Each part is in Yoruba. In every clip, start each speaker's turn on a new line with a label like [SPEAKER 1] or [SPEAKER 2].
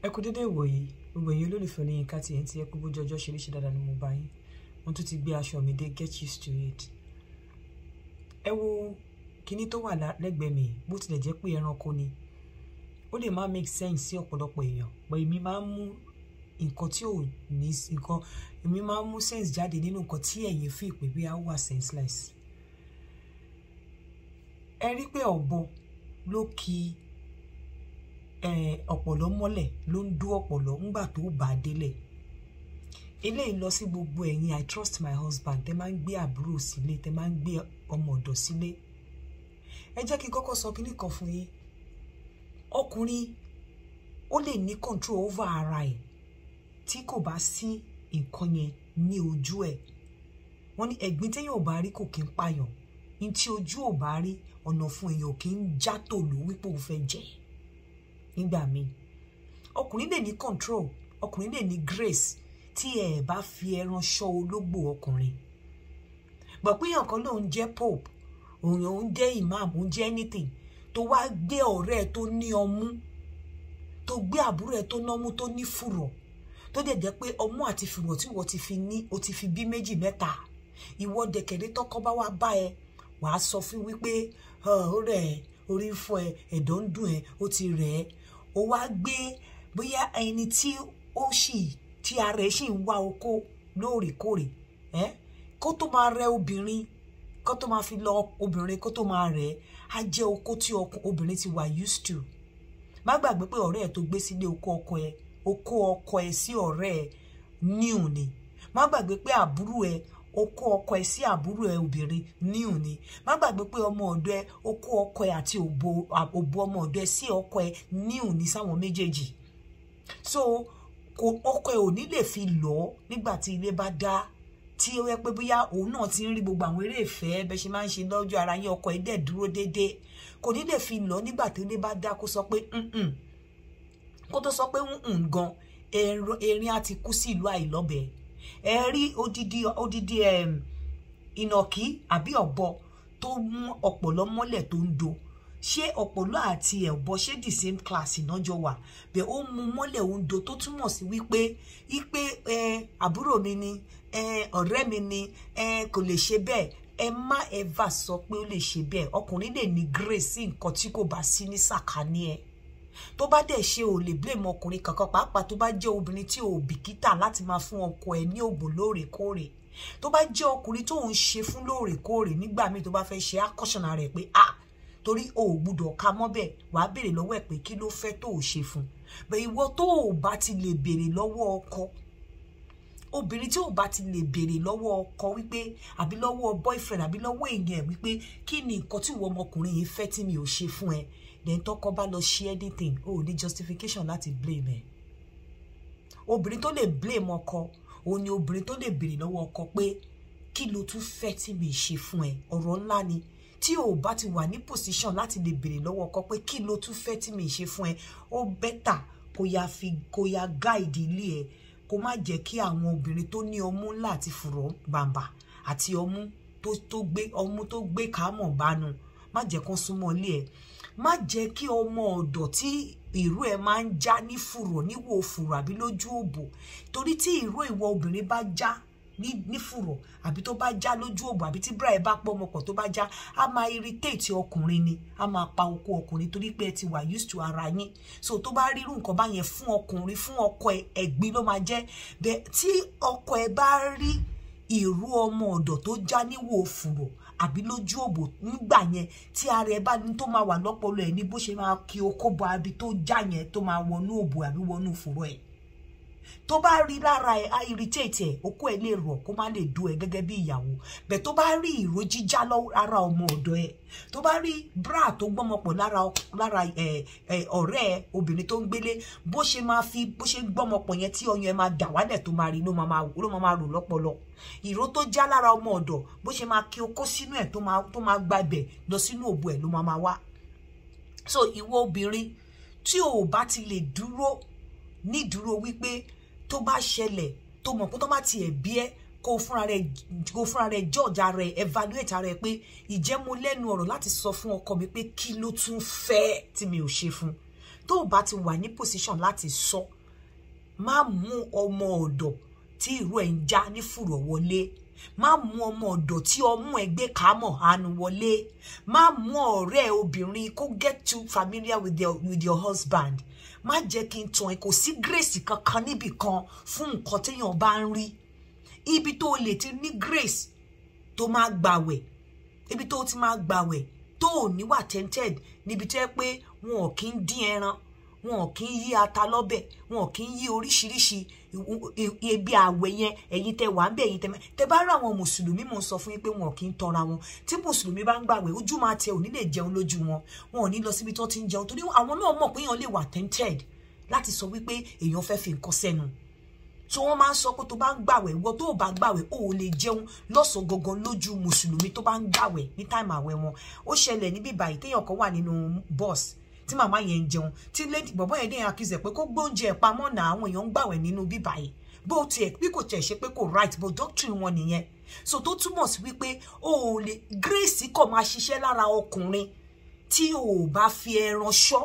[SPEAKER 1] Ẹ kú dédé ìwòyí gbogbo ẹ̀yin olólùfẹ́ ní Yinka TNT ẹ kú bójú ọjọ́ ṣe léṣe dáadáa ni mo bá yín wọ́n tún ti gbé aṣọ mi dé get used to it. Ẹ wo kíní tó wà lẹ́gbẹ̀ẹ́ mi bó tilẹ̀ jẹ́ pé ẹranko ni ó lè má make sense sí ọ̀pọ̀lọpọ̀ èèyàn but èmi máa ń mú nǹkan tí ò ní nǹkan èmi máa ń mú sense jáde nínú nǹkan tí ẹ̀yin fi pè bí a wà senseless. Ẹ rí pé ọ̀bọ ló ki ọ̀pọ̀lọ́ mọ́lẹ̀ ló ń dú ọ̀pọ̀lọ́ ńgbà tó bá délẹ̀. Eléyìí lọ sí gbogbo ẹ̀yin I trust my husband tẹ́ máa ń gbé àbúrò sílé tẹ́ máa ń gbé ọmọ ọ̀dọ̀ sílé. Ẹ jẹ́ kí n kọ́kọ́ sọ kíní kan fún yín. Ọkùnrin ó lè ní control over ara ẹ̀ tí kò bá sí nǹkan yẹn ní ojú ẹ̀. Wọ́n ní ẹ̀gbin téèyàn ò bá rí kò kí ń pààyàn. Ní tí ojú ò bá rí ọ̀nà fún èèyàn ò kí ń já tòlú wípé ó fẹ́ jẹ. Nígbà míì ọkùnrin lè ní control ọkùnrin lè ní grace tí ẹ bá fi ẹran ṣọ́ ológbò ọkùnrin. Gbọ́ pé èèyàn kan lòun jẹ́ pope òun jẹ́ imam òun jẹ́ anything tó wá gbé ọ̀rẹ́ ẹ tó ní ọmú tó gbé àbúrò ẹ tó nọ́mú tó ní fùrọ̀ tó dẹ̀ jẹ́ pé ọmú àti fùrọ̀ tí wọ́n ti fi ní o ti fi bí méjì mẹ́ta ìwọ dẹ̀kẹ̀rẹ́ tọ́kọ bá wá bá ẹ wàá sọ fún wípé ó rẹ̀ ẹ́ orí ń fọ́ ẹ ẹ̀dọ̀ ń dùn ẹ ó ti rẹ̀ ẹ́ ó wá gbé bóyá ẹni tí ó sì tí ara ẹ̀ sì ń wá oko lóòrèkóòrè kó tó máa rẹ obìnrin kó tó máa fi lọ obìnrin kó tó máa rẹ̀ á jẹ́ oko tí obìnrin ti wà used to. Má gbàgbé pé ọ̀rẹ́ ẹ̀ tó gbé sílé oko ọkọ ẹ̀ sí ọ̀rẹ́ ẹ̀ new ni. Má gbàgbé pé àbúrò ẹ̀ oko ọkọ ẹ̀ sí àbúrò ẹ̀ obìnrin new ni. Má gbàgbé pé ọmọ ọ̀dọ̀ ẹ̀ oko ọkọ ẹ̀ àti òbò ọmọ ọ̀dọ̀ ẹ̀ sí ọkọ ẹ̀ new ni sáwọn méjèèjì. So ọkọ ẹ̀ ò ní lè fi lọ nígbà tí ilé bá dá tí ó yẹ pé bóyá òun náà ti ń rí gbogbo àwọn eré ìfẹ́ bẹ́ ṣe máa ń ṣe lọ́jọ́ ara yín ọkọ ẹ̀ dẹ̀ dúró déédéé kò ní lè fi lọ nígbà tí ilé bá dá kó sọ pé kó tó sọ pé gan erin á ti kú sí ìlú àìlọ́bẹ̀. Ẹ rí odidi ìnàkí àbí ọ̀bọ tó mú ọ̀pọ̀lọ́ mọ́lẹ̀ tó ń do ṣé ọ̀pọ̀lọ́ àti ọ̀bọ ṣé the same class ìnájọ wà bẹ́ẹ̀ ó mú mọ́lẹ̀ ó ń do tó túmọ̀ sí wípé àbúrò mi ni ọ̀rẹ́ mi ni kò lè ṣe bẹ́ẹ̀ ẹ má ever sọ pé ó lè ṣe bẹ́ẹ̀. Ọkùnrin lè ní grace sí nǹkan tí kò bá sí ní sàkání ẹ̀ tó bá dẹ̀ ṣe ò lè blame ọkùnrin kankan pàápàá tó bá jẹ́ obìnrin tí ò bìkítà láti máa fún ọkọ ẹ̀ ní òògùn lóòrèkóòrè tó bá jẹ́ ọkùnrin tó ń ṣe fún lóòrèkóòrè nígbà míì tó bá fẹ́ ṣe àkọ́ṣọ̀nà rẹ̀ pé torí o ò gbúdọ̀ ka mọ́ bẹ́ẹ̀ wàá béèrè lọ́wọ́ ẹ̀ pé kí ló fẹ́ tó ò ṣe fún bẹ́ẹ̀ ìwọ tó ò bá ti lè béèrè lọ́wọ́ ọkọ obìnrin tí ò bá ti lè béèrè lọ́wọ́ ọkọ wípé àbí lọ́wọ́ boyfriend àbí lọ́wọ́ èèyàn wípé kí ni nǹkan tí ìwọ ọmọkùnrin yìí fẹ́ tí mi ò ṣe fún ẹ then tọkọ bá lọ ṣe anything o ní justification láti blame ẹ. Obìnrin tó lè blame ọkọ òun ni obìnrin tó lè béèrè lọ́wọ́ ọkọ pé kí ló tún fẹ́ tí mi ṣe fún ẹ. Ọ̀rọ̀ ńlá ni tí o bá ti wà ní position láti lè béèrè lọ́wọ́ ọkọ pé kí ló tún fẹ́ tí mi ṣe fún ẹ ó better kó ya guide ilé ẹ kó má jẹ́ kí àwọn obìnrin tó ní ọmú ńlá àti fùrọ̀ bàǹbà àti ọmú tó gbé kámọ̀ bánu má jẹ́ kó súnmọ́ ilé ẹ. Má jẹ́ kí ọmọ ọ̀dọ̀ tí ìró ẹ̀ máa ń já ní fùrọ̀ níwò fùrọ̀ àbí lójú òbò torí tí ìró ìwọ obìnrin bá já ní fùrọ̀ àbí tó bá já lójú òbò àbí tí bra ẹ̀ bá pọ̀ ọmọkàn tó bá já á máa irritate ọkùnrin ni á máa pa oko ọkùnrin torí pé ẹ ti wà used to ara yín. So tó bá rí irú nǹkan bá yẹn fún ọkùnrin fún ọkọ ẹ̀ ẹ̀gbin ló máa jẹ́ bẹ́ẹ̀ tí ọkọ ẹ̀ bá rí ìró ọmọ ọ̀dọ̀ tó já níwò fùrọ̀ àbí lójú òbò nígbà yẹn tí ara ẹ bá ní tó máa wà lọ́pọlọ ẹ̀ ní bó ṣe máa kí okó bọ àbí tó já yẹn tó máa wọnú òbò àbí wọnú fùrọ̀ ẹ̀ tó bá rí lára ẹ á irritate ẹ okó ẹ lè rọ̀ kó má lè dó ẹ gẹ́gẹ́ bí ìyàwó bẹ́ẹ̀ tó bá rí ìró jíjá lára ọmọ ọ̀dọ̀ ẹ tó bá rí bra tó gbọ́mọpọ̀ lára ọ̀rẹ́ ẹ obìnrin tó ń gbélé bó ṣe gbọ́mọpọ̀ yẹn tí ọyàn ẹ máa dà wálẹ̀ tó máa rí ló máa rò lọ́pọlọ ìró tó já lára ọmọ ọ̀dọ̀ bó ṣe máa kí okó sínú ẹ̀ tó máa gba ibẹ̀ lọ sínú òbò ẹ̀ ló máa wá. So ìwọ obìnrin tí ò bá ti lè dúró nídúró wípé tó bá ṣẹlẹ̀ tó mọ̀ pé tó bá tiẹ̀ bí ẹ́ kó fúnra rẹ̀ judge ara ẹ̀ evaluate ara ẹ̀ pé ìjẹ́ mo lẹ́nu ọ̀rọ̀ láti sọ fún ọkọ mi pé kí ló tún fẹ́ tí mi ò ṣe fún tó bá ti wà ní position láti sọ má mú ọmọ ọ̀dọ̀ tí irú ẹ̀ ń já ní fùrọ̀ wọlé, má mú ọmọ ọ̀dọ̀ tí ọmú ẹgbẹ́ kámọ̀ àánú wọlé, má mú ọ̀rẹ́ obìnrin kó get too familiar with your husband. Má jẹ́ kí n tàn ẹ́, kò sí grace kankan níbì kan fún nǹkan téèyàn bá ń rí. Ibi tó lè ti ní grace tó máa gbàwẹ̀, ibi tó ti máa gbàwẹ̀ tó ò ní wà tempted níbi tó yẹ pé wọn ò kí ń dín ẹran, wọn ò kí ń yí ata lọ́bẹ̀, wọn ò kí ń yí oríṣiríṣi ebi àwẹ̀ yẹn. Ẹ̀yin tẹ́ wà ń bẹ̀, ẹ̀yin tẹ́ bá rà àwọn mùsùlùmí, mo ń sọ fún yín pé wọn ò kí ń tọra wọn. Tí mùsùlùmí bá ń gbàwẹ̀, ojú máa tẹ, ò ní lè jẹun lójú wọn, wọn ò ní lọ síbi tó ti ń jẹun torí àwọn náà mọ̀ pé èèyàn lè wà tempted láti sọ wípé èèyàn fẹ́ fi nǹkan sẹ́nu. So wọ́n máa ń sọ pé tó bá ń gbàwẹ̀, ìwọ tó bá gbàwẹ̀ ó lè jẹun lọ́sàn gangan lójú mùsùlùmí tó bá ń gbàwẹ̀ ní time àwẹ̀ wọn. Ó ṣẹlẹ̀ níbí báyìí téèyàn kan wà nínú bus tí màmá yẹn ń jẹun, tí lady bọ̀bọ́ yẹn dé accuse pé kó gbóúnjẹ ẹ̀ pamọ́ náà, àwọn èèyàn ń gbàwẹ̀ nínú bíbá yìí. Bó tiẹ̀ bí kò tiẹ̀ ṣe pé kò right, but doctrine wọn nìyẹn. So tó túmọ̀ sí wípé ó lè grace kò máa ṣiṣẹ́ lára ọkùnrin tí ò bá fi ẹran ṣọ́.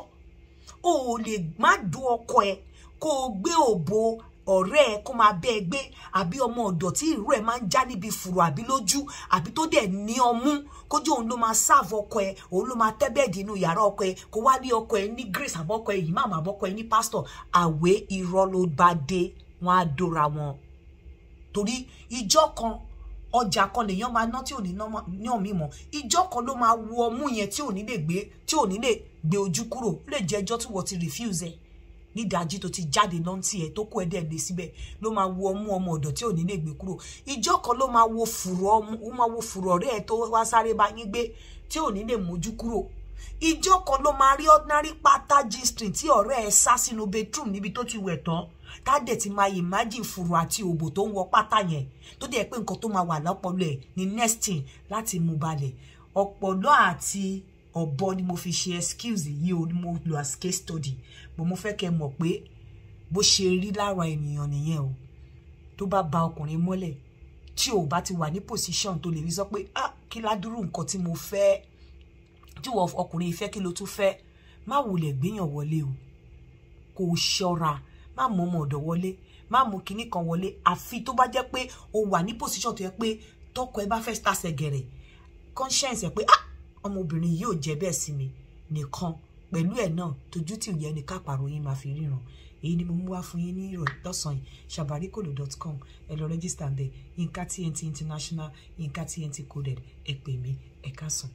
[SPEAKER 1] Ó lè má dún ọkọ ẹ̀ kó gbé òbò ọ̀rẹ́ ẹ̀ kó máa bẹ́ ẹ gbé, àbí ọmọ ọ̀dọ̀ tí ìrú ẹ̀ máa ń já níbi fùrù àbí lójú, àbí tó dẹ̀ ní ọmú, kójú òun ló máa serve ọkọ ẹ̀, òun ló máa tẹ́ bẹ́ẹ̀dì inú yàrá ọkọ ẹ̀, kó wá ní ọkọ ẹ̀ ní grace àbọ́kọ ẹ̀ imam àbọ́kọ ẹ̀ ní pastor. Àwẹ̀ irọ́ ló bá dé, wọn á dóra wọn. Torí ìjọ kan ọjà kan lèèyàn máa ná tí ò ní ní ọ̀mí mọ́, ìjọ kan ló máa wo ọmú yẹn tí ò ní lè gbé ojú kúrò. Ó lè jẹ́ ẹjọ́ tí wọ́n ti refuse ẹ̀ nídàájí tó ti jáde lọ́ntì ẹ̀ tó kó ẹ̀dẹ̀ lé síbẹ̀, ló máa wo ọmọ ọ̀dọ̀ tí ò ní lè gbé kúrò. Ìjọ kan ló máa wo fùrọ̀ ọ̀rẹ́ ẹ̀ tó wá sáré bá yín gbé tí ò ní lè mójú kúrò. Ìjọ kan ló máa rí ordinary pátá G-string tí ọ̀rẹ́ ẹ̀ sá sínú bedroom níbi tó ti wẹ̀ tán, tádẹ̀ ti máa imagine fùrọ̀ àti òbò tó ń wọ pátá yẹn, tó dẹ̀ pé nǹkan tó máa wà lọ́pọlọ ẹ̀ ní next thing láti mú balẹ̀. Ọpọlọ àti ọ̀bọ ni mo fi ṣe excuse yìí o, ni mo lo as case study. Mo fẹ́ kẹ́ mọ̀ pé bó ṣe rí lára ènìyàn nìyẹn o. Tó bá ba ọkùnrin mọ́lẹ̀ tí ò bá ti wà ní position tó lè rí sọ pé kí ládùrú nǹkan tí mo fẹ́, tí wọ́n ọkùnrin ìfẹ́ kí ló tún fẹ́, má wulẹ̀ gbéyàn wọlé o. Kò ṣọ́ra, má mú ọmọ ọ̀dọ̀ wọlé, má mú kinní kan wọlé, àfi tó bá jẹ́ pé o wà ní position tó yẹ pé tọkọ ẹ bá fẹ́ tàṣẹ gẹ̀rẹ̀, conscience ẹ pé ọmọbìnrin yìí ò jẹ́ bẹ́ẹ̀ sí mi nìkan, pẹ̀lú ẹ̀ náà tójú tí ò yẹ ní kápárò yín máa fi ríran. Èyí ni mo mú wá fún yín ní ìrọ̀lẹ́ lọ́sàn yìí. sabarikolo.com, ẹ lọ register ńbẹ̀. Yinka TNT International, Yinka TNT coded, ẹ pè mí, ẹ káàsán.